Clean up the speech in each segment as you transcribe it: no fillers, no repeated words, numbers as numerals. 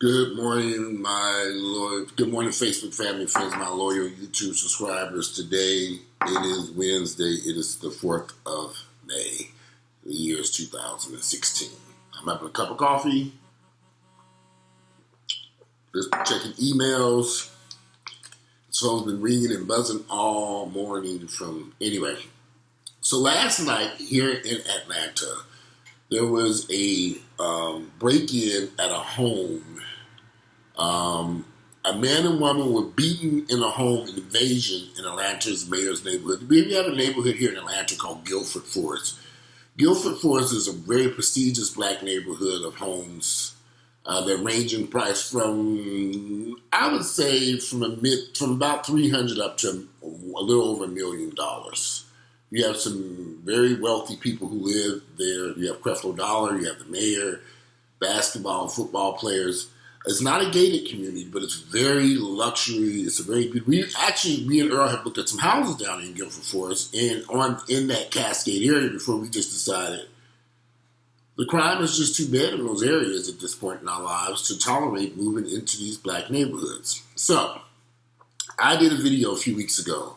Good morning, good morning, Facebook family, friends, my loyal YouTube subscribers. Today it is Wednesday. It is the 4th of May. The year is 2016. I'm having a cup of coffee, just checking emails. This phone's been ringing and buzzing all morning anyway. So last night here in Atlanta, there was a break-in at a home. A man and woman were beaten in a home invasion in Atlanta's mayor's neighborhood. We have a neighborhood here in Atlanta called GUILFORD Forest. GUILFORD Forest is a very prestigious black neighborhood of homes that range in price from, I would say, from about $300 up to a little over $1 million. You have some very wealthy people who live there. You have Creflo Dollar, you have the mayor, basketball, football players. It's not a gated community, but it's very luxury. It's a very good. Me and Earl have looked at some houses down in GUILFORD Forest and in that Cascade area before we just decided the crime is just too bad in those areas at this point in our lives to tolerate moving into these black neighborhoods. So, I did a video a few weeks ago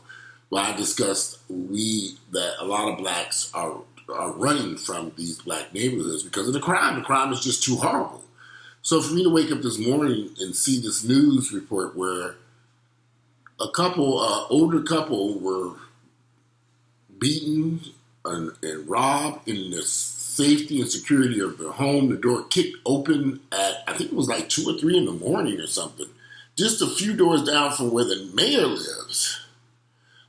where I discussed that a lot of blacks are running from these black neighborhoods because of the crime. The crime is just too horrible. So for me to wake up this morning and see this news report where older couple were beaten and robbed in the safety and security of their home, the door kicked open at, I think it was like 2 or 3 in the morning or something, just a few doors down from where the mayor lives.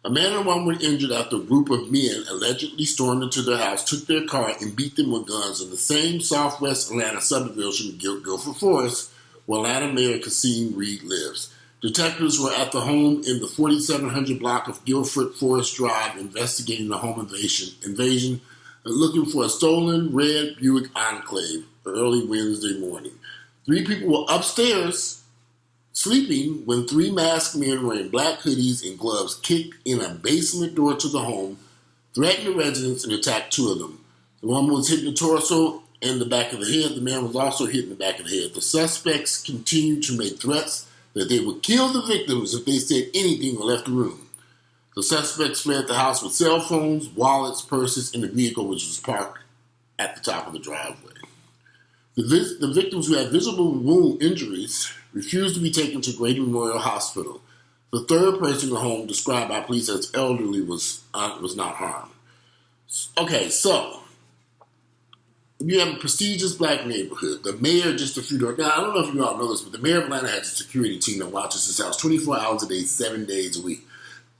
A man and woman were injured after a group of men allegedly stormed into their house, took their car, and beat them with guns in the same southwest Atlanta subdivision of GUILFORD Forest, where Atlanta Mayor Kasim Reed lives. Detectives were at the home in the 4700 block of GUILFORD Forest Drive investigating the home invasion and looking for a stolen red Buick Enclave early Wednesday morning. 3 people were upstairs sleeping when 3 masked men wearing black hoodies and gloves kicked in a basement door to the home, threatened the residents, and attacked 2 of them. The woman was hit in the torso and the back of the head. The man was also hit in the back of the head. The suspects continued to make threats that they would kill the victims if they said anything or left the room. The suspects fled the house with cell phones, wallets, purses, and the vehicle which was parked at the top of the driveway. The victims who had visible wound injuries refused to be taken to Grady Memorial Hospital. The 3rd person in the home, described by police as elderly, was not harmed. Okay, so you have a prestigious black neighborhood. The mayor just a few doors. Now, I don't know if you all know this, but the mayor of Atlanta has a security team that watches his house 24 hours a day, 7 days a week.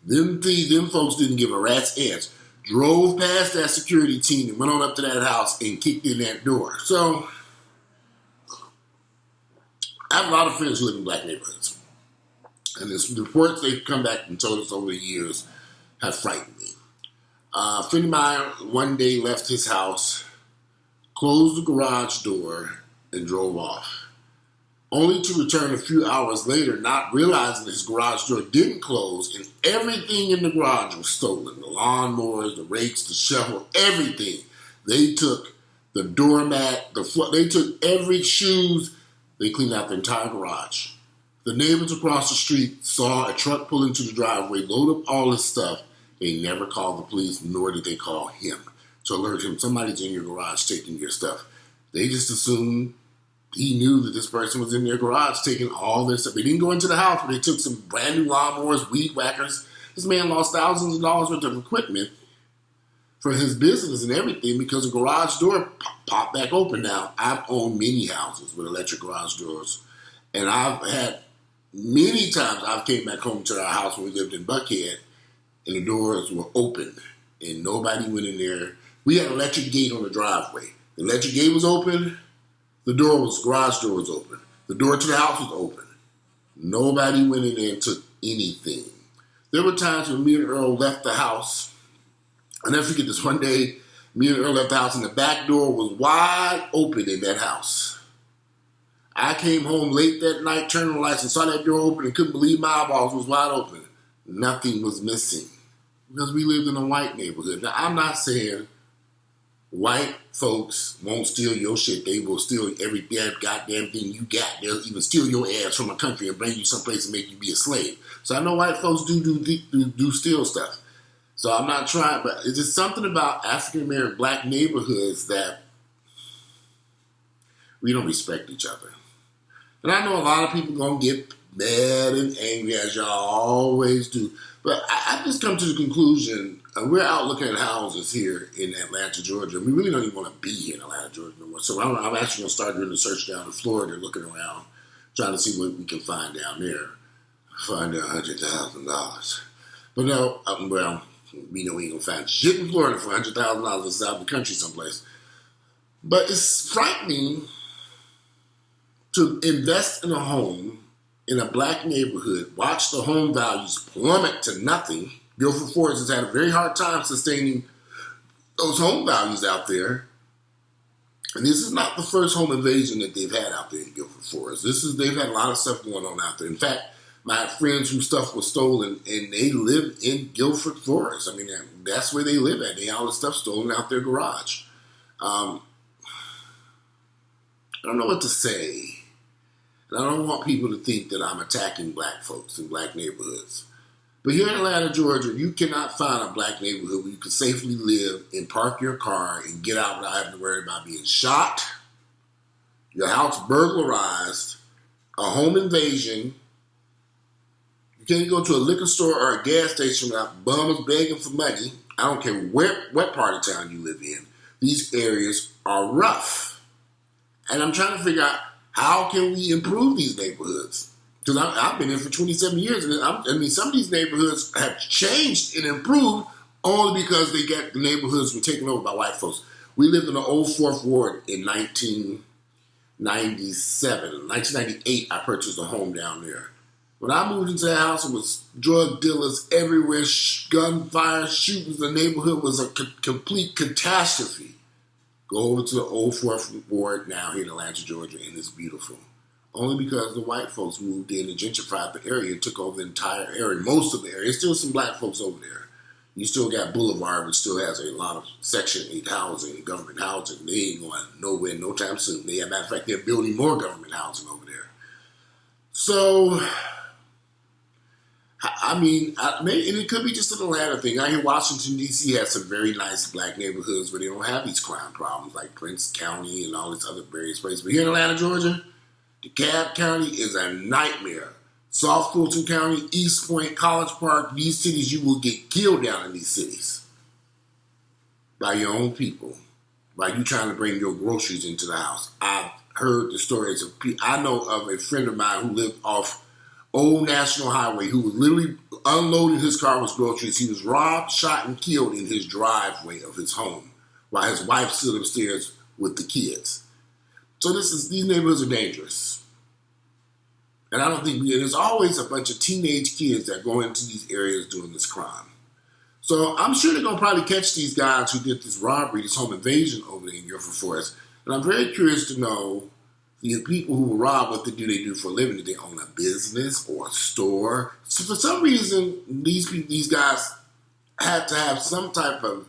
Them folks didn't give a rat's ass. Drove past that security team and went on up to that house and kicked in that door. So I have a lot of friends who live in black neighborhoods. And the reports they've come back and told us over the years have frightened me. A friend of mine one day left his house, closed the garage door, and drove off, only to return a few hours later, not realizing his garage door didn't close, and everything in the garage was stolen. The lawnmowers, the rakes, the shovel, everything. They took the doormat, they took every shoes. They cleaned out the entire garage. The neighbors across the street saw a truck pull into the driveway, load up all his stuff. They never called the police, nor did they call him to alert him. Somebody's in your garage taking your stuff. They just assumed he knew that this person was in their garage taking all their stuff. They didn't go into the house, but they took some brand new lawnmowers, weed whackers. This man lost thousands of dollars worth of equipment for his business and everything because the garage door popped back open. Now, I've owned many houses with electric garage doors, and I've had many times I've came back home to our house when we lived in Buckhead, and the doors were open, and nobody went in there. We had an electric gate on the driveway. The electric gate was open. The garage door was open. The door to the house was open. Nobody went in there and took anything. There were times when me and Earl left the house. I'll never forget this. One day, me and Earl left the house and the back door was wide open in that house. I came home late that night, turned on the lights and saw that door open and couldn't believe my eyeballs was wide open. Nothing was missing because we lived in a white neighborhood. Now, I'm not saying White folks won't steal your shit. They will steal every damn goddamn thing you got. They'll even steal your ass from a country and bring you someplace and make you be a slave. So I know white folks do steal stuff. So I'm not trying, but it's just something about African American black neighborhoods that we don't respect each other. And I know a lot of people gonna get mad and angry, as y'all always do. But I just come to the conclusion, we're out looking at houses here in Atlanta, Georgia. We really don't even want to be here in Atlanta, Georgia no more. So I'm actually going to start doing the search down in Florida, looking around, trying to see what we can find down there. Find $100,000. But no, well, we know we ain't going to find shit in Florida for $100,000. It's out in the country someplace. But it's frightening to invest in a home in a black neighborhood, watch the home values plummet to nothing. Guilford Forest has had a very hard time sustaining those home values out there. And this is not the first home invasion that they've had out there in Guilford Forest. They've had a lot of stuff going on out there. In fact, my friends whose stuff was stolen, and they live in Guilford Forest. I mean, that's where they live at. They had all the stuff stolen out their garage. I don't know what to say. I don't want people to think that I'm attacking black folks in black neighborhoods. But here in Atlanta, Georgia, you cannot find a black neighborhood where you can safely live and park your car and get out without having to worry about being shot, your house burglarized, a home invasion. You can't go to a liquor store or a gas station without bums begging for money. I don't care what part of town you live in. These areas are rough. And I'm trying to figure out, how can we improve these neighborhoods? Because I've been here for 27 years, and some of these neighborhoods have changed and improved only because the neighborhoods were taken over by white folks. We lived in the old 4th Ward in 1997. In 1998, I purchased a home down there. When I moved into the house, it was drug dealers everywhere, gunfire, shootings. The neighborhood was a complete catastrophe. Go over to the old 4th Ward now here in Atlanta, Georgia, and it's beautiful. Only because the white folks moved in and gentrified the area and took over the entire area, most of the area. There's still some black folks over there. You still got Boulevard, which still has a lot of Section 8 housing, government housing. They ain't going nowhere no time soon. As a matter of fact, they're building more government housing over there. So, I mean, and it could be just an Atlanta thing. I hear Washington, D.C. has some very nice black neighborhoods where they don't have these crime problems, like Prince County and all these other various places. But here in Atlanta, Georgia, DeKalb County is a nightmare. South Fulton County, East Point, College Park, these cities, you will get killed down in these cities by your own people, by you trying to bring your groceries into the house. I've heard the stories of people. I know of a friend of mine who lived off Old National Highway, who was literally unloading his car with groceries. He was robbed, shot, and killed in his driveway of his home while his wife stood upstairs with the kids. So these neighborhoods are dangerous. And I don't think, there's always a bunch of teenage kids that go into these areas doing this crime. So I'm sure they're going to probably catch these guys who did this robbery, this home invasion over there in Guilford Forest. And I'm very curious to know, the people who were robbed, what they do for a living. Do they own a business or a store? So for some reason, these guys had to have some type of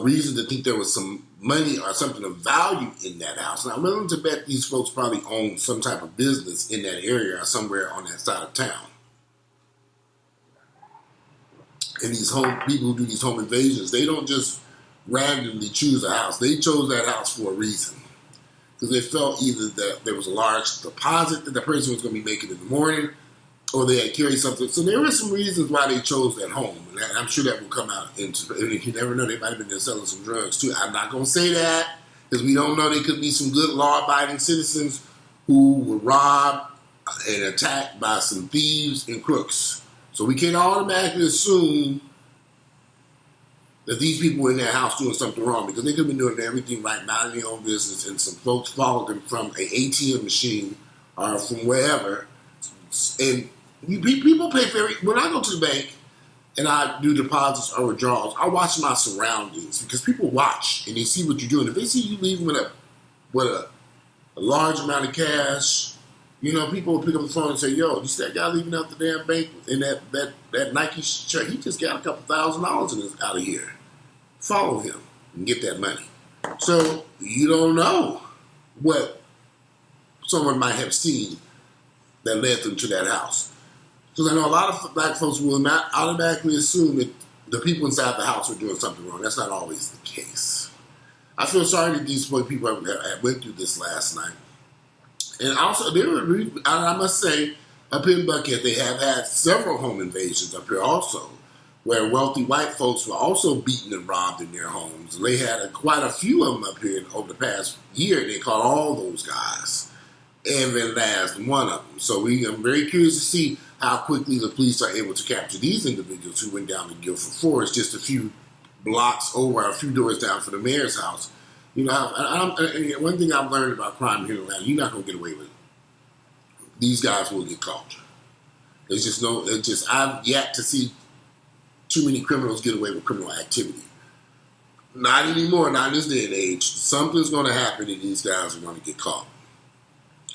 reason to think there was some money or something of value in that house. And I'm willing to bet these folks probably own some type of business in that area or somewhere on that side of town. And these people who do these home invasions, they don't just randomly choose a house. They chose that house for a reason. Because they felt either that there was a large deposit that the person was going to be making in the morning, or they had carried something. So there were some reasons why they chose that home. And I'm sure that will come out. And you never know, they might have been there selling some drugs too. I'm not going to say that, because we don't know. They could be some good law-abiding citizens who were robbed and attacked by some thieves and crooks. So we can't automatically assume that these people were in their house doing something wrong, because they could have been doing everything right, minding their own business, and some folks followed them from an ATM machine or from wherever. And people pay when I go to the bank and I do deposits or withdrawals, I watch my surroundings, because people watch and they see what you're doing. If they see you leaving with a large amount of cash, people will pick up the phone and say, "Yo, you see that guy leaving out the damn bank in that Nike shirt? He just got a couple $1,000s out of here. Follow him." and get that money. So you don't know what someone might have seen that led them to that house. Because I know a lot of black folks will not automatically assume that the people inside the house are doing something wrong. That's not always the case. I feel sorry that these people have went through this last night. And also, I must say, up in Buckhead, they have had several home invasions up here also, where wealthy white folks were also beaten and robbed in their homes. They had quite a few of them up here over the past year. They caught all those guys, every last one of them. So I'm very curious to see how quickly the police are able to capture these individuals who went down to Guilford Forest, just a few blocks over, a few doors down from the mayor's house. You know, one thing I've learned about crime here in Atlanta, you're not going to get away with it. These guys will get caught. I've yet to see too many criminals get away with criminal activity. Not anymore, not in this day and age. Something's going to happen and these guys are going to get caught.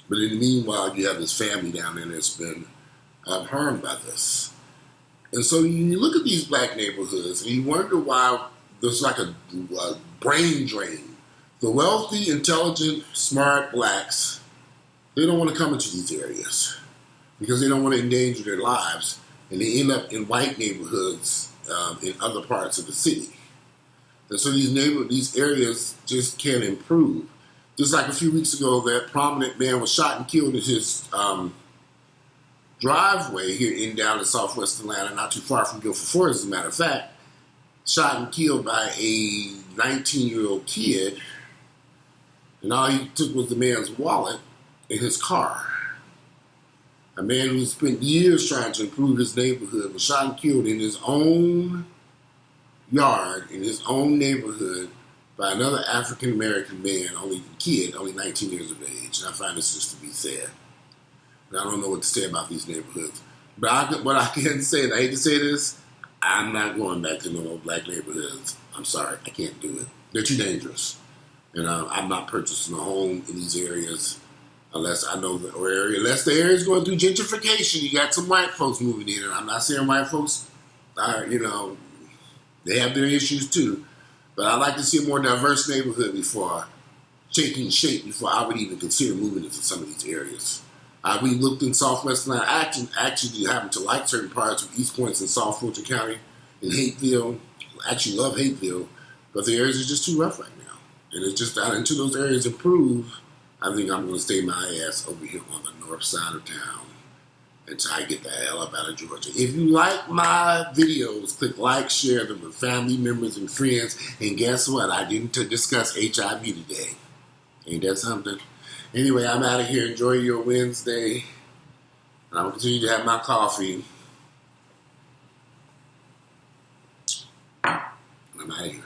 But in the meanwhile, you have this family down there that's been harmed by this. And so you look at these black neighborhoods and you wonder why there's like a brain drain. The wealthy, intelligent, smart blacks, they don't want to come into these areas because they don't want to endanger their lives, and they end up in white neighborhoods in other parts of the city. And so these areas just can't improve. Just like a few weeks ago, that prominent man was shot and killed in his driveway here down in southwest Atlanta, not too far from Guilford Forest, as a matter of fact. Shot and killed by a 19-year-old kid, and all he took was the man's wallet and his car. A man who spent years trying to improve his neighborhood was shot and killed in his own yard, in his own neighborhood, by another African-American man, only 19 years of age. And I find this just to be sad. And I don't know what to say about these neighborhoods. But what I can say, and I hate to say this, I'm not going back to no black neighborhoods. I'm sorry, I can't do it. They're too dangerous. And I'm not purchasing a home in these areas unless I know the area. Unless the area is going through gentrification, you got some white folks moving in. And I'm not saying white folks are, they have their issues too. But I like to see a more diverse neighborhood before taking shape, before I would even consider moving into some of these areas. We looked in Southwest Atlanta. I actually happen to like certain parts of East Points and South Fulton County and Hateville. I actually love Hateville, but the areas are just too rough right now. And it's just until those areas improve, I think I'm going to stay my ass over here on the north side of town until I get the hell up out of Georgia. If you like my videos, click like, share them with family members and friends. And guess what? I didn't discuss HIV today. Ain't that something? Anyway, I'm out of here. Enjoy your Wednesday. And I'm going to continue to have my coffee. I'm out of here.